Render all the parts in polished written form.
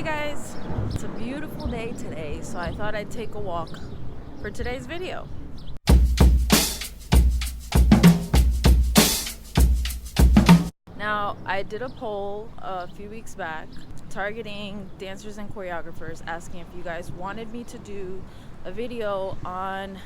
Hey guys, it's a beautiful day today, so I thought I'd take a walk for today's video. Now, I did a poll a few weeks back targeting dancers and choreographers, asking if you guys wanted me to do a video on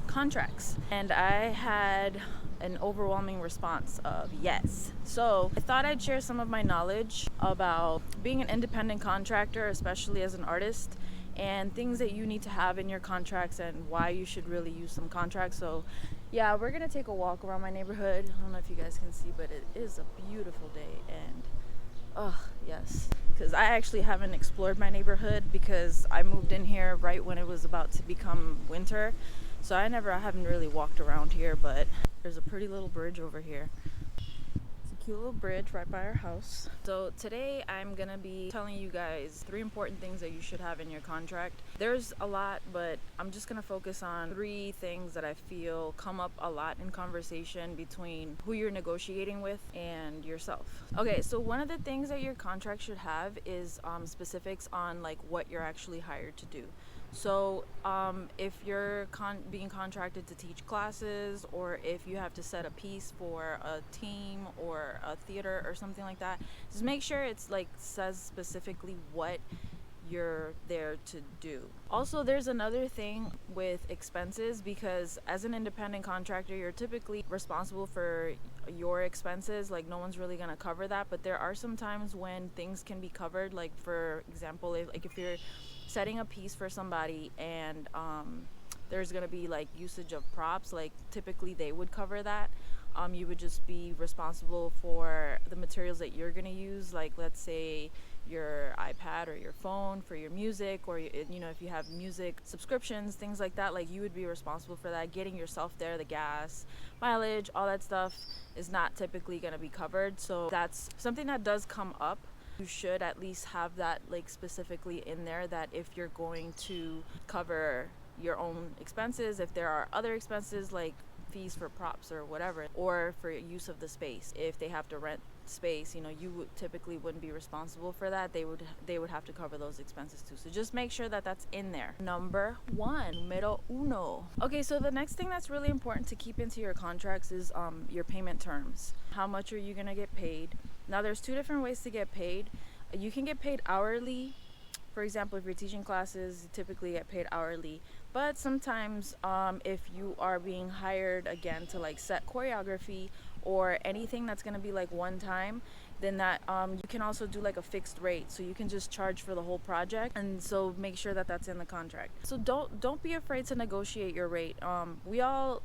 contracts, and I had an overwhelming response of yes. So I thought I'd share some of my knowledge about being an independent contractor, especially as an artist, and things that you need to have in your contracts and why you should really use some contracts. So yeah, we're gonna take a walk around my neighborhood. I don't know if you guys can see, but it is a beautiful day, and oh yes, because I actually haven't explored my neighborhood because I moved in here right when it was about to become winter, so I haven't really walked around here. But there's a pretty little bridge over here. It's a cute little bridge right by our house. So today I'm gonna be telling you guys 3 important things that you should have in your contract. There's a lot, but I'm just gonna focus on 3 things that I feel come up a lot in conversation between who you're negotiating with and yourself. Okay, so one of the things that your contract should have is specifics on like what you're actually hired to do. So if you're being contracted to teach classes, or if you have to set a piece for a team or a theater or something like that, just make sure it's like says specifically what you're there to do. Also, there's another thing with expenses, because as an independent contractor, you're typically responsible for your expenses. Like, no one's really gonna cover that, but there are some times when things can be covered. Like, for example, if you're setting a piece for somebody and there's gonna be like usage of props, like typically they would cover that. You would just be responsible for the materials that you're gonna use, like let's say your iPad or your phone for your music, or if you have music subscriptions, things like that, like you would be responsible for that. Getting yourself there, the gas, mileage, all that stuff is not typically gonna be covered. So that's something that does come up. You should at least have that like specifically in there, that if you're going to cover your own expenses, if there are other expenses like fees for props or whatever, or for use of the space, if they have to rent space, you typically wouldn't be responsible for that. They would have to cover those expenses too. So just make sure that that's in there. Number 1, numero uno. Okay, so the next thing that's really important to keep into your contracts is your payment terms. How much are you gonna get paid? Now, there's 2 different ways to get paid. You can get paid hourly. For example, if you're teaching classes, you typically get paid hourly. But sometimes if you are being hired again to like set choreography or anything that's going to be like one time, then that you can also do like a fixed rate. So you can just charge for the whole project, and so make sure that that's in the contract. So don't be afraid to negotiate your rate. We all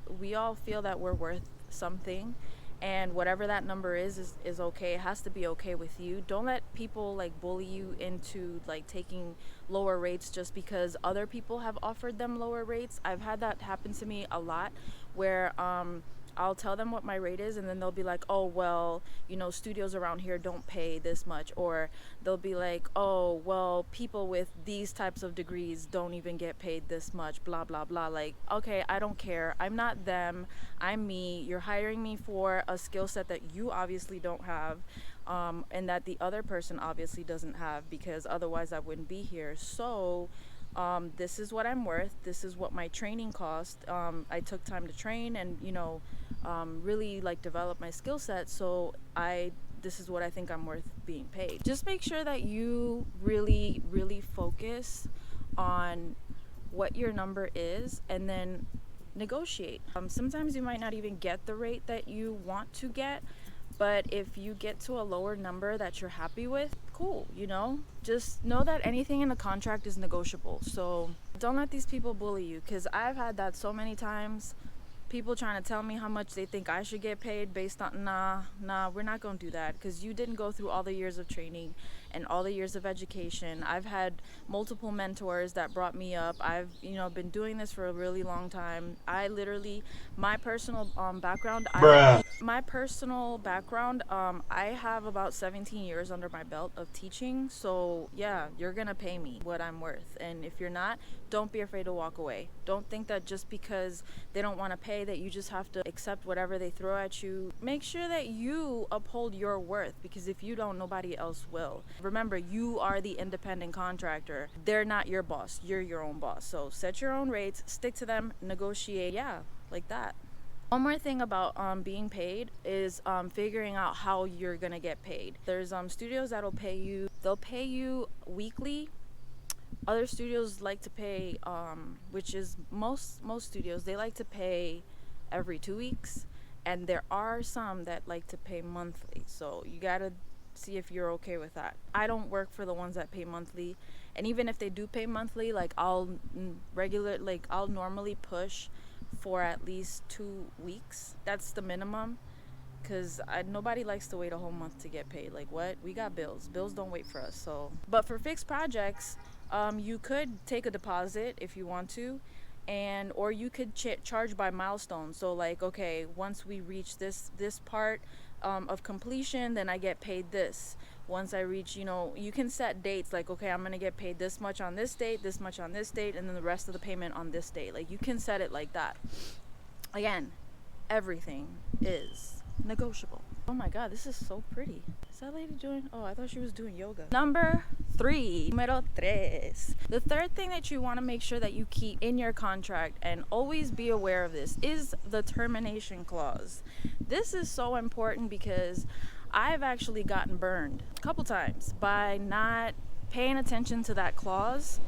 feel that we're worth something, and whatever that number is okay. It has to be okay with you. Don't let people like bully you into like taking lower rates just because other people have offered them lower rates. I've had that happen to me a lot, where I'll tell them what my rate is, and then they'll be like, oh well, studios around here don't pay this much. Or they'll be like, oh well, people with these types of degrees don't even get paid this much, blah blah blah. Like, okay, I don't care. I'm not them, I'm me. You're hiring me for a skill set that you obviously don't have, and that the other person obviously doesn't have, because otherwise I wouldn't be here. So this is what I'm worth. This is what my training cost. I took time to train and really like develop my skill set. So this is what I think I'm worth being paid. Just make sure that you really, really focus on what your number is, and then negotiate. Sometimes you might not even get the rate that you want to get, but if you get to a lower number that you're happy with, cool. Just know that anything in the contract is negotiable. So don't let these people bully you, because I've had that so many times. People trying to tell me how much they think I should get paid based on nah, we're not gonna do that, because you didn't go through all the years of training and all the years of education. I've had multiple mentors that brought me up. I've been doing this for a really long time. I literally, my personal background, I have about 17 years under my belt of teaching. So yeah, you're gonna pay me what I'm worth, and if you're not, don't be afraid to walk away. Don't think that just because they don't want to pay that you just have to accept whatever they throw at you. Make sure that you uphold your worth, because if you don't, nobody else will. Remember, you are the independent contractor. They're not your boss. You're your own boss. So set your own rates, stick to them, negotiate. Yeah, like that. One more thing about being paid is figuring out how you're gonna get paid. There's studios that'll pay you. They'll pay you weekly. Other studios like to pay, which is most studios, they like to pay every 2 weeks, and there are some that like to pay monthly. So you gotta see if you're okay with that. I don't work for the ones that pay monthly, and even if they do pay monthly, like I'll normally push for at least 2 weeks. That's the minimum, because nobody likes to wait a whole month to get paid. Like, what? We got bills. Bills don't wait for us. So, but for fixed projects, you could take a deposit if you want to, or you could charge by milestones. So like, okay, once we reach this part of completion, then I get paid this. Once I reach, you can set dates, like, okay, I'm gonna get paid this much on this date, this much on this date, and then the rest of the payment on this date. Like, you can set it like that. Again, everything is negotiable. Oh my god, this is so pretty. Is that lady doing? Oh, I thought she was doing yoga. Numero 3. The third thing that you want to make sure that you keep in your contract, and always be aware of this, is the termination clause. This is so important because I've actually gotten burned a couple times by not paying attention to that clause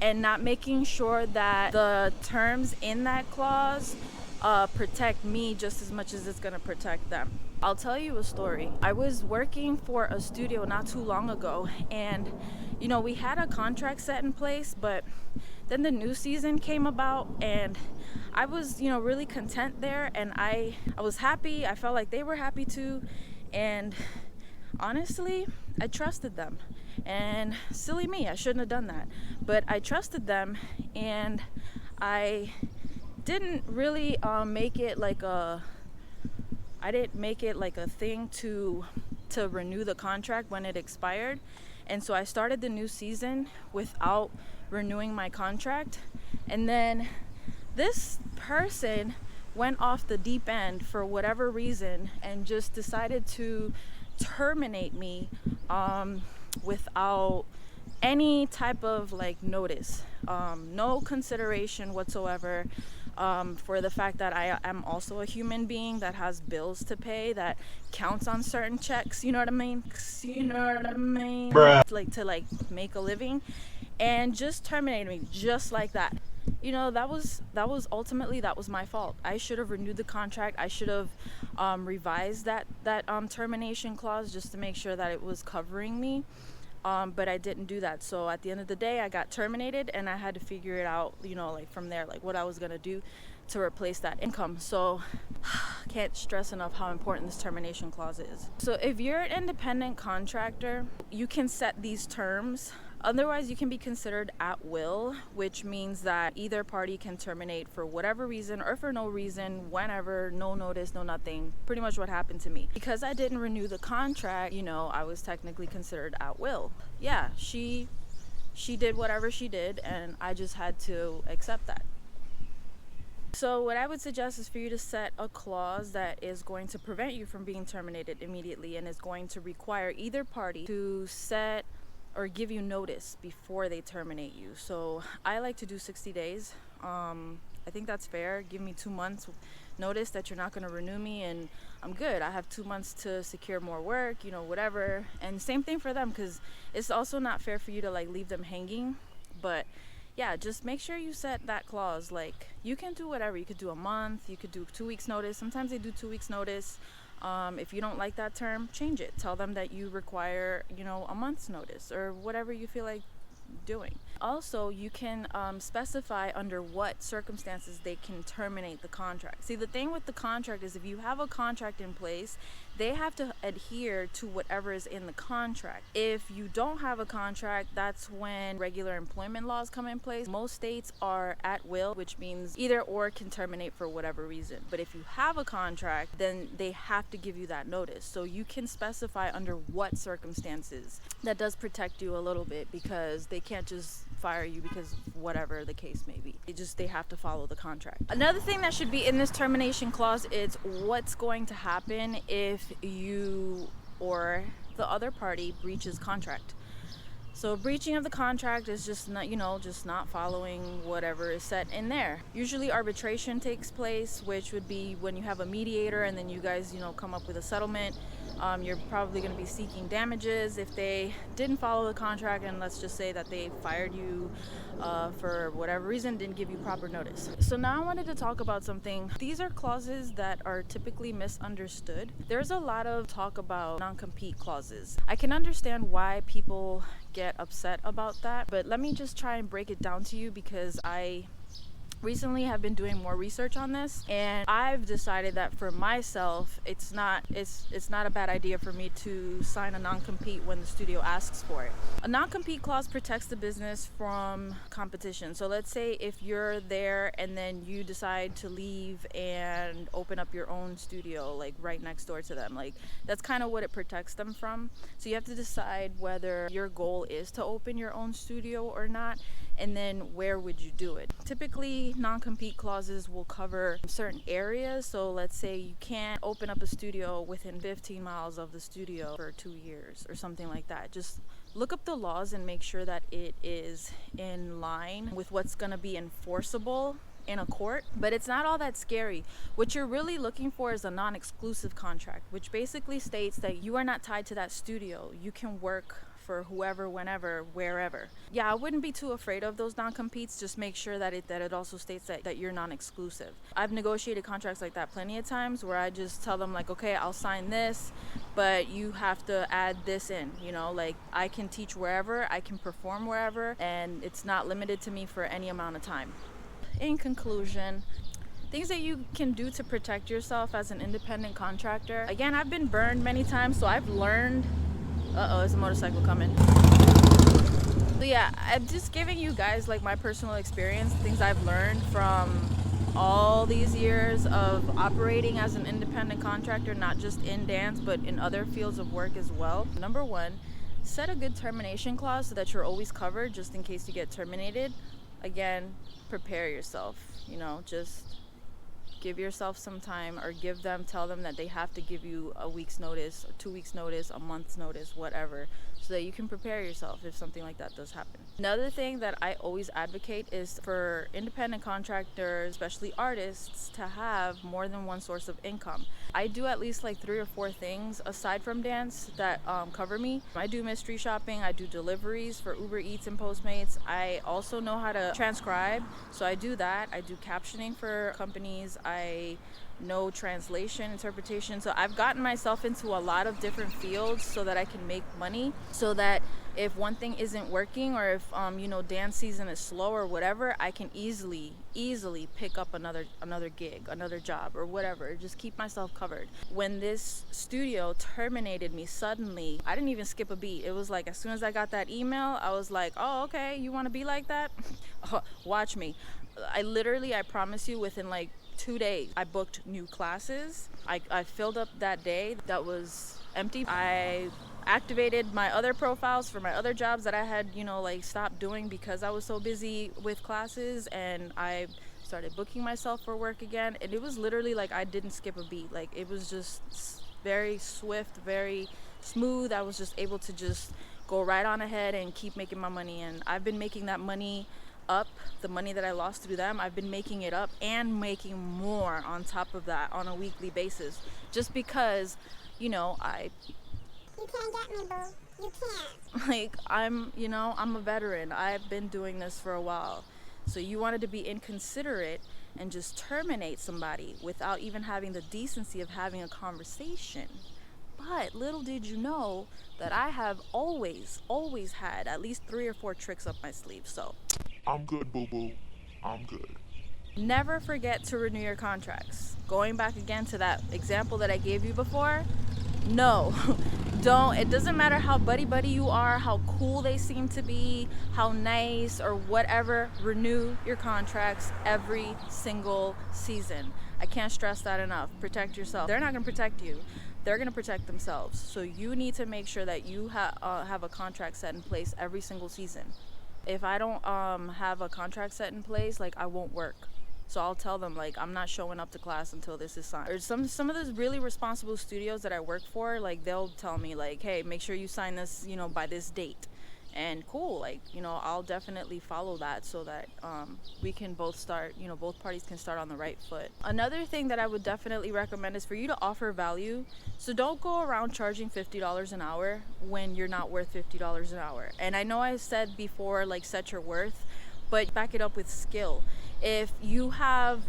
and not making sure that the terms in that clause protect me just as much as it's gonna protect them. I'll tell you a story. I was working for a studio not too long ago, and we had a contract set in place, but then the new season came about, and I was really content there, and I was happy. I felt like they were happy too, and honestly, I trusted them. And silly me, I shouldn't have done that, but I trusted them, and I didn't really make it like a thing to renew the contract when it expired. And so I started the new season without renewing my contract, and then this person went off the deep end for whatever reason and just decided to terminate me without any type of notice, no consideration whatsoever, for the fact that I am also a human being that has bills to pay, that counts on certain checks, you know what I mean? Bruh. To make a living, and just terminated me just like that. That was ultimately, that was my fault. I should have renewed the contract. I should have revised that termination clause just to make sure that it was covering me. But I didn't do that. So at the end of the day, I got terminated, and I had to figure it out, from there, what I was gonna do to replace that income. So can't stress enough how important this termination clause is. So if you're an independent contractor, you can set these terms. Otherwise, you can be considered at will, which means that either party can terminate for whatever reason or for no reason, whenever, no notice, no nothing. Pretty much what happened to me. Because I didn't renew the contract, I was technically considered at will. Yeah, she did whatever she did, and I just had to accept that. So what I would suggest is for you to set a clause that is going to prevent you from being terminated immediately, and is going to require either party to set or give you notice before they terminate you. So I like to do 60 days. I think that's fair. Give me 2 months notice that you're not going to renew me, and I'm good. I have 2 months to secure more work, whatever. And same thing for them, because it's also not fair for you to leave them hanging. But yeah, just make sure you set that clause. You can do whatever. You could do a month, you could do 2 weeks notice. Sometimes they do 2 weeks notice. If you don't like that term, change it. Tell them that you require, a month's notice, or whatever you feel like doing. Also, you can specify under what circumstances they can terminate the contract. See, the thing with the contract is, if you have a contract in place, they have to adhere to whatever is in the contract. If you don't have a contract, that's when regular employment laws come in place. Most states are at will, which means either or can terminate for whatever reason. But if you have a contract, then they have to give you that notice. So you can specify under what circumstances. That does protect you a little bit, because they can't just fire you because whatever the case may be. They have to follow the contract. Another thing that should be in this termination clause is what's going to happen if you or the other party breaches contract. So breaching of the contract is just not, just not following whatever is set in there. Usually arbitration takes place, which would be when you have a mediator and then you guys, come up with a settlement. You're probably going to be seeking damages if they didn't follow the contract, and let's just say that they fired you for whatever reason, didn't give you proper notice. So now I wanted to talk about something. These are clauses that are typically misunderstood. There's a lot of talk about non-compete clauses. I can understand why people get upset about that, but let me just try and break it down to you, because I recently have been doing more research on this, and I've decided that for myself it's not a bad idea for me to sign a non-compete when the studio asks for it. A non-compete clause protects the business from competition. So let's say if you're there and then you decide to leave and open up your own studio like right next door to them, like that's kind of what it protects them from. So you have to decide whether your goal is to open your own studio or not, and then where would you do it. Typically non-compete clauses will cover certain areas. So let's say you can't open up a studio within 15 miles of the studio for 2 years or something like that. Just look up the laws and make sure that it is in line with what's going to be enforceable in a court. But it's not all that scary. What you're really looking for is a non-exclusive contract, which basically states that you are not tied to that studio. You can work for whoever, whenever, wherever. Yeah, I wouldn't be too afraid of those non-competes. Just make sure that it also states that you're non-exclusive. I've negotiated contracts like that plenty of times, where I just tell them like, okay, I'll sign this, but you have to add this in, like I can teach wherever, I can perform wherever, and it's not limited to me for any amount of time. In conclusion, things that you can do to protect yourself as an independent contractor. Again, I've been burned many times, so I've learned. There's a motorcycle coming. So yeah, I'm just giving you guys like my personal experience, things I've learned from all these years of operating as an independent contractor, not just in dance, but in other fields of work as well. Number one, set a good termination clause so that you're always covered just in case you get terminated. Again, prepare yourself, just give yourself some time, or tell them that they have to give you a week's notice, or 2 weeks notice, a month's notice, whatever, so that you can prepare yourself if something like that does happen. Another thing that I always advocate is for independent contractors, especially artists, to have more than one source of income. I do at least like 3 or 4 things aside from dance that cover me. I do mystery shopping, I do deliveries for Uber Eats and Postmates. I also know how to transcribe, so I do that. I do captioning for companies. I know translation, interpretation. So I've gotten myself into a lot of different fields so that I can make money, so that if one thing isn't working, or if dance season is slow or whatever, I can easily pick up another gig, another job, or whatever. Just keep myself covered. When this studio terminated me suddenly, I didn't even skip a beat. It was like as soon as I got that email, I was like, oh, okay, you want to be like that? Watch me. I promise you, within like 2 days, I booked new classes. I filled up that day that was empty. I activated my other profiles for my other jobs that I had, stopped doing because I was so busy with classes, and I started booking myself for work again. And it was literally like I didn't skip a beat. Like it was just very swift, very smooth. I was just able to just go right on ahead and keep making my money. And I've been making that money up, the money that I lost through them. I've been making it up and making more on top of that on a weekly basis, just because you can't get me, boo. You can't. Like I'm a veteran. I've been doing this for a while. So you wanted to be inconsiderate and just terminate somebody without even having the decency of having a conversation. But little did you know that I have always had at least 3 or 4 tricks up my sleeve. So I'm good, boo-boo. I'm good. Never forget to renew your contracts. Going back again to that example that I gave you before, no, don't. It doesn't matter how buddy you are, how cool they seem to be, how nice or whatever, renew your contracts every single season. I can't stress that enough. Protect yourself. They're not going to protect you. They're going to protect themselves. So you need to make sure that you have a contract set in place every single season. If I don't have a contract set in place, like I won't work. So I'll tell them like, I'm not showing up to class until this is signed. Or some of those really responsible studios that I work for, like they'll tell me like, hey, make sure you sign this, you know, by this date. And cool, like, you know, I'll definitely follow that so that we can both start, you know, both parties can start on the right foot. Another thing that I would definitely recommend is for you to offer value. So don't go around charging $50 an hour when you're not worth $50 an hour. And I know I said before, like, set your worth, but back it up with skill. If you have,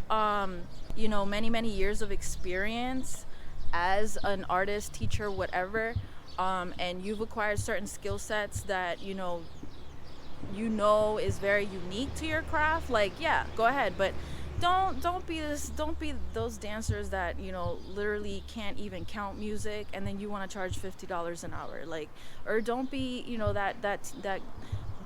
you know, many years of experience as an artist, teacher, whatever, and you've acquired certain skill sets that you know is very unique to your craft, like, yeah, go ahead. But don't be those dancers that, you know, literally can't even count music and then you want to charge $50 an hour, like. Or don't be, you know, that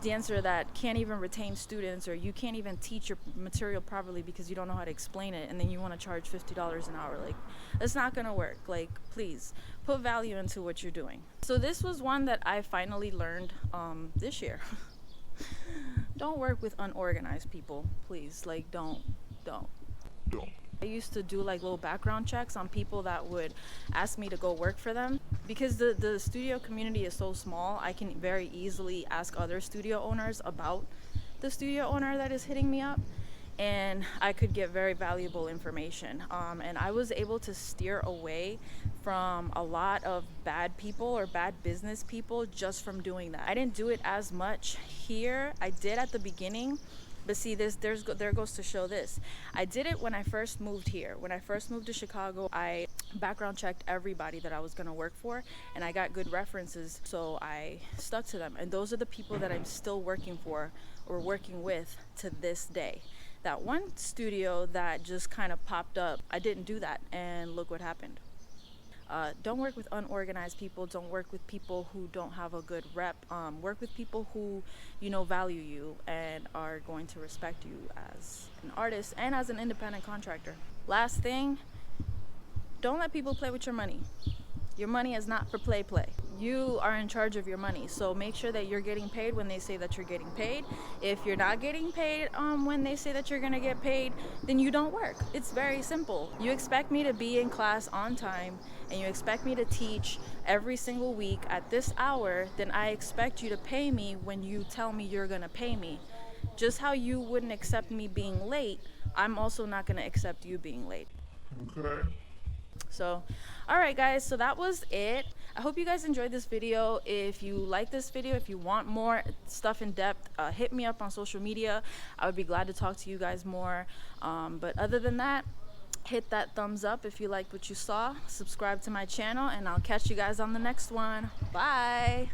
dancer that can't even retain students, or you can't even teach your material properly because you don't know how to explain it, and then you want to charge $50 an hour. Like, it's not gonna work. Like, please put value into what you're doing. So this was one that I finally learned this year. Don't work with unorganized people, please. Like, don't. I used to do like little background checks on people that would ask me to go work for them. Because the studio community is so small, I can very easily ask other studio owners about the studio owner that is hitting me up, and I could get very valuable information. And I was able to steer away from a lot of bad people or bad business people just from doing that. I didn't do it as much here. I did at the beginning. But see, there goes to show this. I did it when I first moved here. When I first moved to Chicago, I background checked everybody that I was gonna work for, and I got good references, so I stuck to them. And those are the people that I'm still working for or working with to this day. That one studio that just kind of popped up, I didn't do that, and look what happened. Don't work with unorganized people. Don't work with people who don't have a good rep. Work with people who, you know, value you and are going to respect you as an artist and as an independent contractor. Last thing, don't let people play with your money. Your money is not for play. You are in charge of your money, so make sure that you're getting paid when they say that you're getting paid. If you're not getting paid when they say that you're gonna get paid, then you don't work. It's very simple. You expect me to be in class on time, and you expect me to teach every single week at this hour, then I expect you to pay me when you tell me you're gonna pay me. Just how you wouldn't accept me being late, I'm also not gonna accept you being late. Okay. So, all right guys, so that was it. I hope you guys enjoyed this video. If you like this video, if you want more stuff in depth, hit me up on social media. I would be glad to talk to you guys more. But other than that, hit that thumbs up if you liked what you saw. Subscribe to my channel, and I'll catch you guys on the next one. Bye.